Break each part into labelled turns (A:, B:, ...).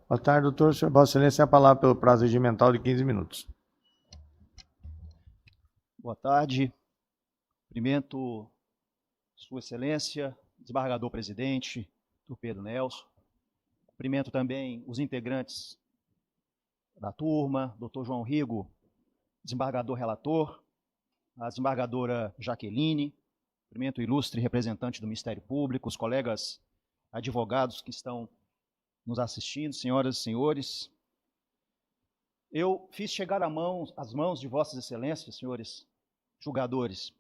A: Boa tarde, doutor. Vossa Excelência, a palavra pelo prazo regimental de 15 minutos.
B: Boa tarde. Cumprimento Sua Excelência, desembargador-presidente, doutor Pedro Nelson. Cumprimento também os integrantes da turma, doutor João Rigo, desembargador-relator, a desembargadora Jaqueline. Cumprimento o ilustre representante do Ministério Público, os colegas advogados que estão nos assistindo, senhoras e senhores. Eu fiz chegar às mãos de Vossas Excelências, senhores julgadores,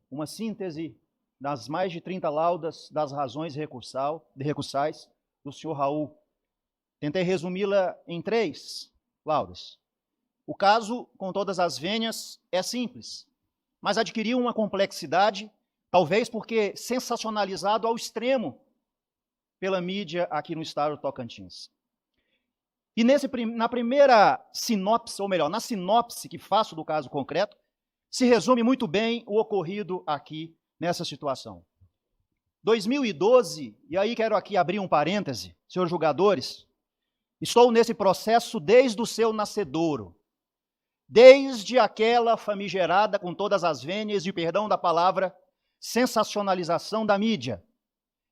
B: uma síntese das mais de 30 laudas das razões recursais do senhor Raul. Tentei resumi-la em 3 laudas. O caso, com todas as vênias, é simples, mas adquiriu uma complexidade, talvez porque sensacionalizado ao extremo pela mídia aqui no estado do Tocantins. E na primeira sinopse, ou melhor, na sinopse que faço do caso concreto, se resume muito bem o ocorrido aqui nessa situação. 2012, e aí quero aqui abrir um parêntese, senhores julgadores, estou nesse processo desde o seu nascedouro, desde aquela famigerada, com todas as vênias, de perdão da palavra, sensacionalização da mídia,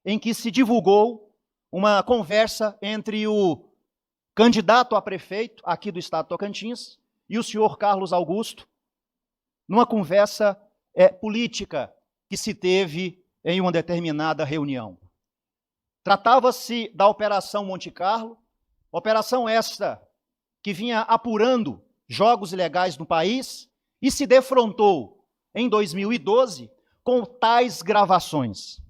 B: em que se divulgou uma conversa entre o candidato a prefeito aqui do estado de Tocantins e o senhor Carlos Augusto, numa conversa política que se teve em uma determinada reunião. Tratava-se da Operação Monte Carlo, operação esta que vinha apurando jogos ilegais no país e se defrontou em 2012 com tais gravações.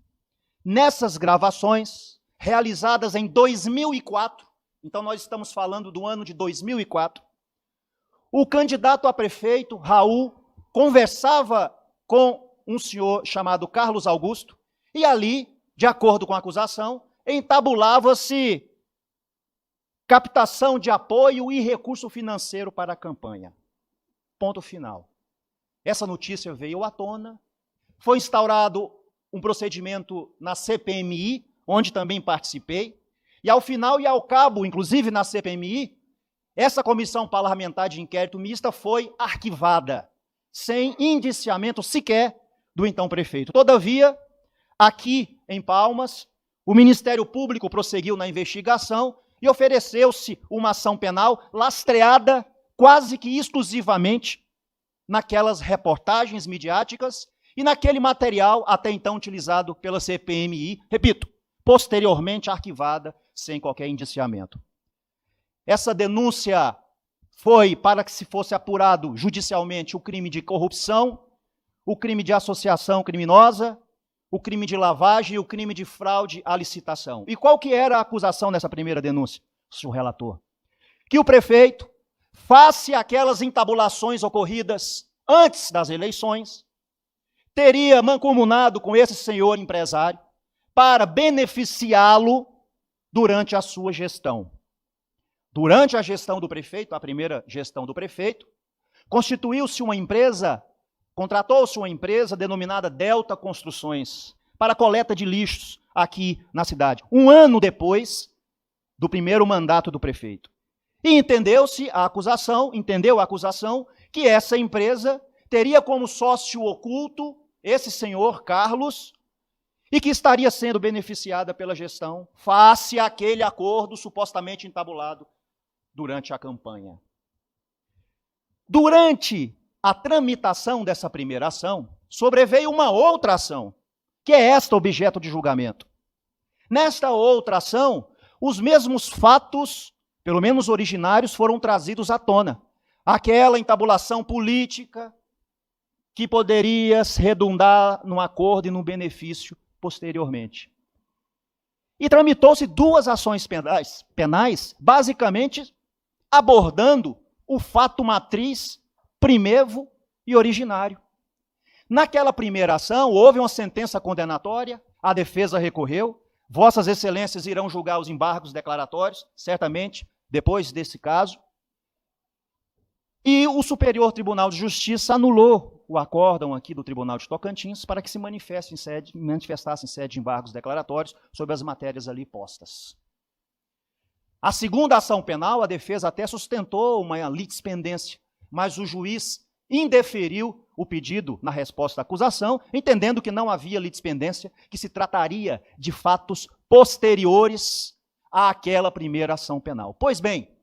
B: Nessas gravações, realizadas em 2004, então nós estamos falando do ano de 2004, o candidato a prefeito, Raul, conversava com um senhor chamado Carlos Augusto e ali, de acordo com a acusação, entabulava-se captação de apoio e recurso financeiro para a campanha. Ponto final. Essa notícia veio à tona, foi instaurado um procedimento na CPMI, onde também participei, e ao final e ao cabo, inclusive na CPMI, essa comissão parlamentar de inquérito mista foi arquivada, sem indiciamento sequer do então prefeito. Todavia, aqui em Palmas, o Ministério Público prosseguiu na investigação e ofereceu-se uma ação penal lastreada quase que exclusivamente naquelas reportagens midiáticas e naquele material até então utilizado pela CPMI, repito, posteriormente arquivada sem qualquer indiciamento. Essa denúncia foi para que se fosse apurado judicialmente o crime de corrupção, o crime de associação criminosa, o crime de lavagem e o crime de fraude à licitação. E qual que era a acusação nessa primeira denúncia, senhor relator? Que o prefeito, face àquelas entabulações ocorridas antes das eleições, teria mancomunado com esse senhor empresário para beneficiá-lo durante a sua gestão. Durante a gestão do prefeito, a primeira gestão do prefeito, constituiu-se uma empresa, contratou-se uma empresa denominada Delta Construções para coleta de lixos aqui na cidade, um ano depois do primeiro mandato do prefeito. E entendeu a acusação que essa empresa teria como sócio oculto esse senhor Carlos e que estaria sendo beneficiada pela gestão face àquele acordo supostamente entabulado durante a campanha. Durante a tramitação dessa primeira ação, sobreveio uma outra ação, que é esta objeto de julgamento. Nesta outra ação, os mesmos fatos, pelo menos originários, foram trazidos à tona. Aquela entabulação política que poderia redundar num acordo e num benefício posteriormente. E tramitou-se 2 ações penais, basicamente abordando o fato matriz, primevo e originário. Naquela primeira ação, houve uma sentença condenatória, a defesa recorreu, Vossas Excelências irão julgar os embargos declaratórios, certamente, depois desse caso, e o Superior Tribunal de Justiça anulou o acórdão aqui do Tribunal de Tocantins para que se manifestasse em sede de embargos declaratórios sobre as matérias ali postas. A segunda ação penal, a defesa até sustentou uma litispendência, mas o juiz indeferiu o pedido na resposta da acusação, entendendo que não havia litispendência, que se trataria de fatos posteriores àquela primeira ação penal. Pois bem,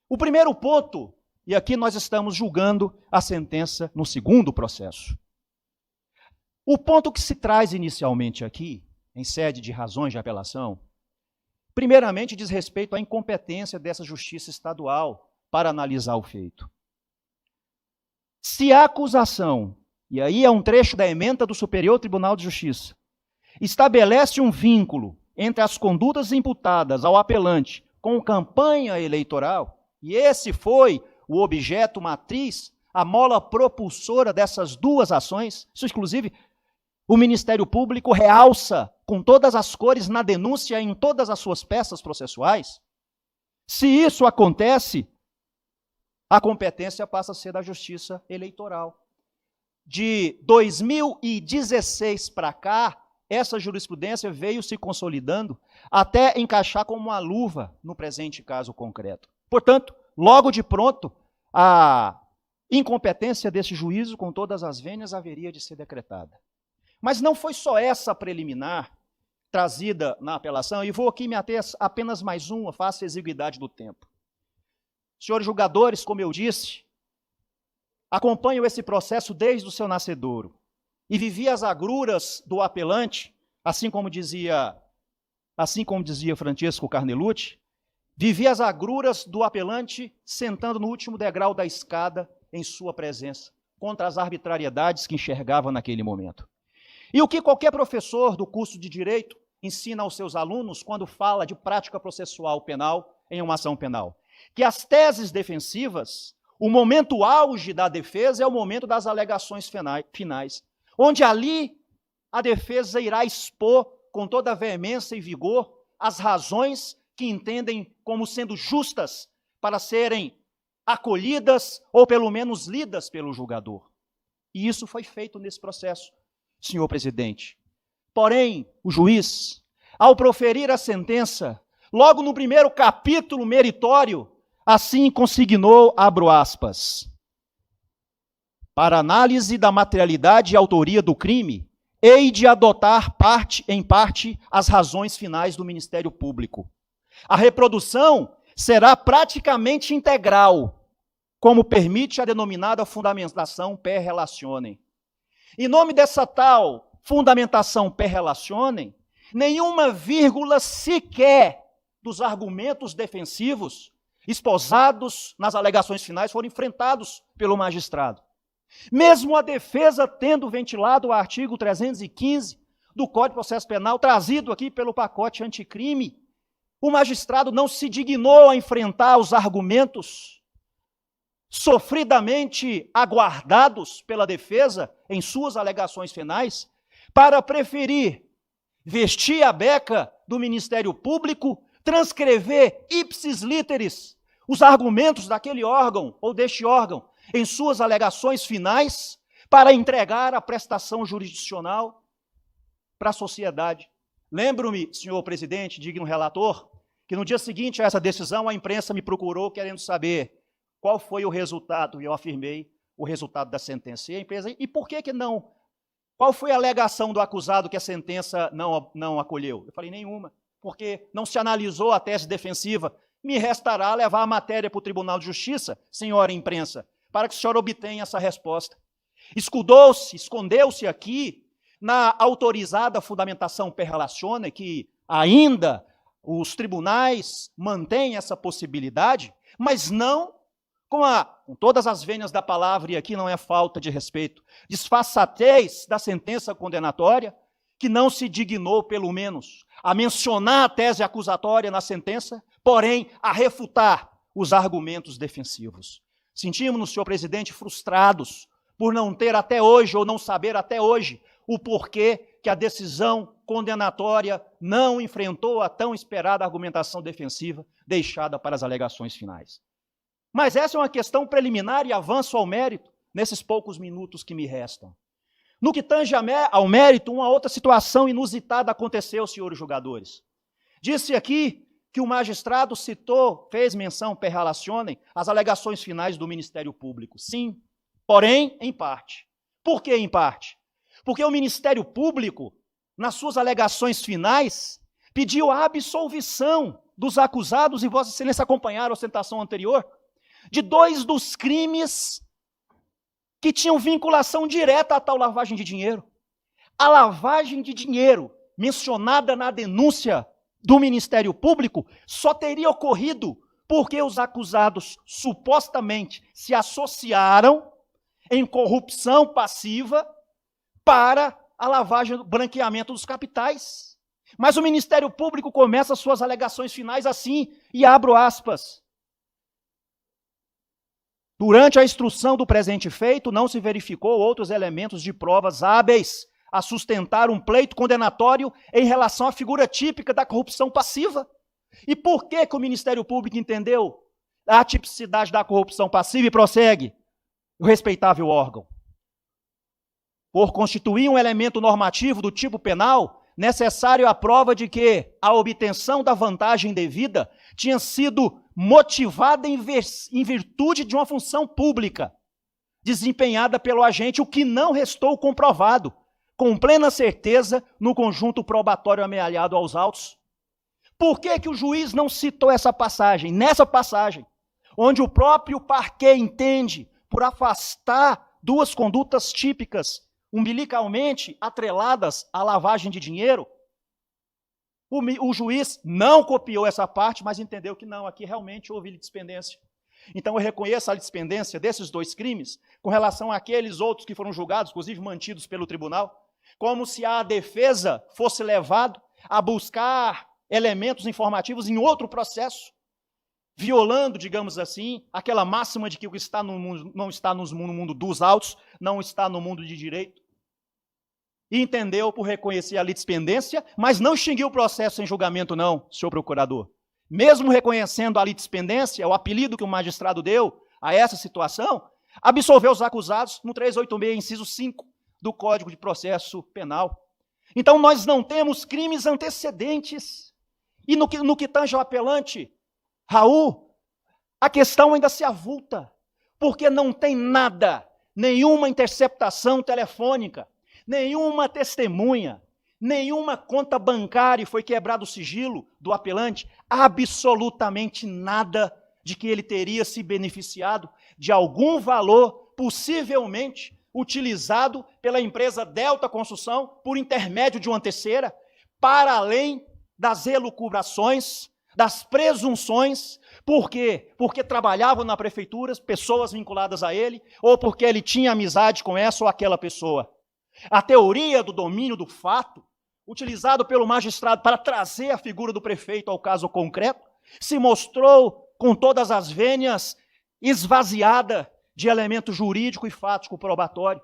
B: o primeiro ponto, e aqui nós estamos julgando a sentença no segundo processo. O ponto que se traz inicialmente aqui, em sede de razões de apelação, primeiramente diz respeito à incompetência dessa justiça estadual para analisar o feito. Se a acusação, e aí é um trecho da ementa do Superior Tribunal de Justiça, estabelece um vínculo entre as condutas imputadas ao apelante com campanha eleitoral, e esse foi o objeto matriz, a mola propulsora dessas duas ações, isso inclusive o Ministério Público realça com todas as cores na denúncia em todas as suas peças processuais. Se isso acontece, a competência passa a ser da Justiça Eleitoral. De 2016 para cá, essa jurisprudência veio se consolidando até encaixar como uma luva no presente caso concreto. Portanto, logo de pronto, a incompetência desse juízo, com todas as vênias, haveria de ser decretada. Mas não foi só essa preliminar trazida na apelação, e vou aqui me ater a apenas mais uma, face à exiguidade do tempo. Senhores julgadores, como eu disse, acompanham esse processo desde o seu nascedouro e vivi as agruras do apelante, assim como dizia Francesco Carnelucci, vivi as agruras do apelante sentando no último degrau da escada em sua presença, contra as arbitrariedades que enxergava naquele momento. E o que qualquer professor do curso de Direito ensina aos seus alunos quando fala de prática processual penal em uma ação penal? Que as teses defensivas, o momento auge da defesa é o momento das alegações finais, onde ali a defesa irá expor com toda a veemência e vigor as razões que entendem como sendo justas para serem acolhidas ou pelo menos lidas pelo julgador. E isso foi feito nesse processo, senhor presidente. Porém, o juiz, ao proferir a sentença, logo no primeiro capítulo meritório, assim consignou, abro aspas, para análise da materialidade e autoria do crime, hei de adotar em parte as razões finais do Ministério Público. A reprodução será praticamente integral, como permite a denominada fundamentação per relationem. Em nome dessa tal fundamentação per relationem, nenhuma vírgula sequer dos argumentos defensivos esposados nas alegações finais foram enfrentados pelo magistrado. Mesmo a defesa tendo ventilado o artigo 315 do Código de Processo Penal, trazido aqui pelo pacote anticrime, o magistrado não se dignou a enfrentar os argumentos sofridamente aguardados pela defesa em suas alegações finais, para preferir vestir a beca do Ministério Público, transcrever ipsis literis os argumentos daquele órgão ou deste órgão em suas alegações finais, para entregar a prestação jurisdicional para a sociedade. Lembro-me, senhor presidente, digno relator, que no dia seguinte a essa decisão a imprensa me procurou querendo saber qual foi o resultado, e eu afirmei o resultado da sentença. E a empresa, e por que não? Qual foi a alegação do acusado que a sentença não acolheu? Eu falei, nenhuma, porque não se analisou a tese defensiva. Me restará levar a matéria para o Tribunal de Justiça, senhora imprensa, para que a senhora obtenha essa resposta. Escondeu-se aqui na autorizada fundamentação per relationem, que ainda os tribunais mantêm essa possibilidade, mas não com todas as vênias da palavra, e aqui não é falta de respeito, disfarçatez da sentença condenatória, que não se dignou, pelo menos, a mencionar a tese acusatória na sentença, porém, a refutar os argumentos defensivos. Sentimos-nos, senhor presidente, frustrados por não ter até hoje, ou não saber até hoje, o porquê que a decisão condenatória não enfrentou a tão esperada argumentação defensiva deixada para as alegações finais. Mas essa é uma questão preliminar e avanço ao mérito nesses poucos minutos que me restam. No que tange ao mérito, uma outra situação inusitada aconteceu, senhores julgadores. Disse aqui que o magistrado citou, fez menção, perrelacionem, as alegações finais do Ministério Público. Sim, porém, em parte. Por que em parte? Porque o Ministério Público, nas suas alegações finais, pediu a absolvição dos acusados, e Vossa Excelência acompanharam a ostentação anterior, de 2 dos crimes que tinham vinculação direta à tal lavagem de dinheiro. A lavagem de dinheiro mencionada na denúncia do Ministério Público só teria ocorrido porque os acusados supostamente se associaram em corrupção passiva para a lavagem, o branqueamento dos capitais. Mas o Ministério Público começa suas alegações finais assim, e abro aspas. Durante a instrução do presente feito, não se verificou outros elementos de provas hábeis a sustentar um pleito condenatório em relação à figura típica da corrupção passiva. E por que o Ministério Público entendeu a tipicidade da corrupção passiva e prossegue? O respeitável órgão. Por constituir um elemento normativo do tipo penal, necessário a prova de que a obtenção da vantagem devida tinha sido motivada em virtude de uma função pública desempenhada pelo agente, o que não restou comprovado, com plena certeza, no conjunto probatório amealhado aos autos. Por que o juiz não citou essa passagem? Nessa passagem, onde o próprio parquet entende por afastar 2 condutas típicas umbilicalmente atreladas à lavagem de dinheiro, o juiz não copiou essa parte, mas entendeu que não, aqui realmente houve litispendência. Então eu reconheço a litispendência desses 2 crimes com relação àqueles outros que foram julgados, inclusive mantidos pelo tribunal, como se a defesa fosse levado a buscar elementos informativos em outro processo, violando, digamos assim, aquela máxima de que o que está no mundo, não está no mundo dos autos, não está no mundo de direito. E entendeu por reconhecer a litispendência, mas não extinguiu o processo em julgamento não, senhor procurador. Mesmo reconhecendo a litispendência, o apelido que o magistrado deu a essa situação, absolveu os acusados no 386, inciso 5 do Código de Processo Penal. Então nós não temos crimes antecedentes. E no que tange ao apelante, Raul, a questão ainda se avulta, porque não tem nada, nenhuma interceptação telefônica, nenhuma testemunha, nenhuma conta bancária foi quebrado o sigilo do apelante, absolutamente nada de que ele teria se beneficiado de algum valor, possivelmente utilizado pela empresa Delta Construção por intermédio de uma terceira, para além das elucubrações, das presunções. Por quê? Porque trabalhavam na prefeitura pessoas vinculadas a ele, ou porque ele tinha amizade com essa ou aquela pessoa. A teoria do domínio do fato, utilizado pelo magistrado para trazer a figura do prefeito ao caso concreto, se mostrou com todas as vênias esvaziada de elemento jurídico e fático probatório.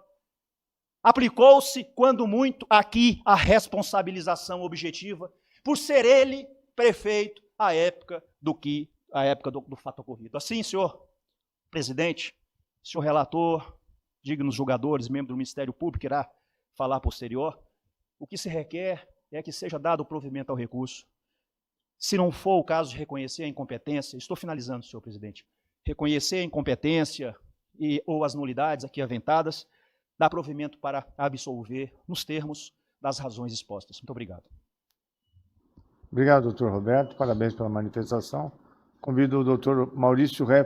B: Aplicou-se, quando muito, aqui a responsabilização objetiva, por ser ele prefeito à época do fato ocorrido. Assim, senhor presidente, senhor relator, dignos julgadores, membro do Ministério Público, irá falar posterior, o que se requer é que seja dado o provimento ao recurso. Se não for o caso de reconhecer a incompetência, estou finalizando, senhor presidente, reconhecer a incompetência ou as nulidades aqui aventadas, dá provimento para absolver nos termos das razões expostas. Muito obrigado.
A: Obrigado, doutor Roberto. Parabéns pela manifestação. Convido o doutor Maurício Reff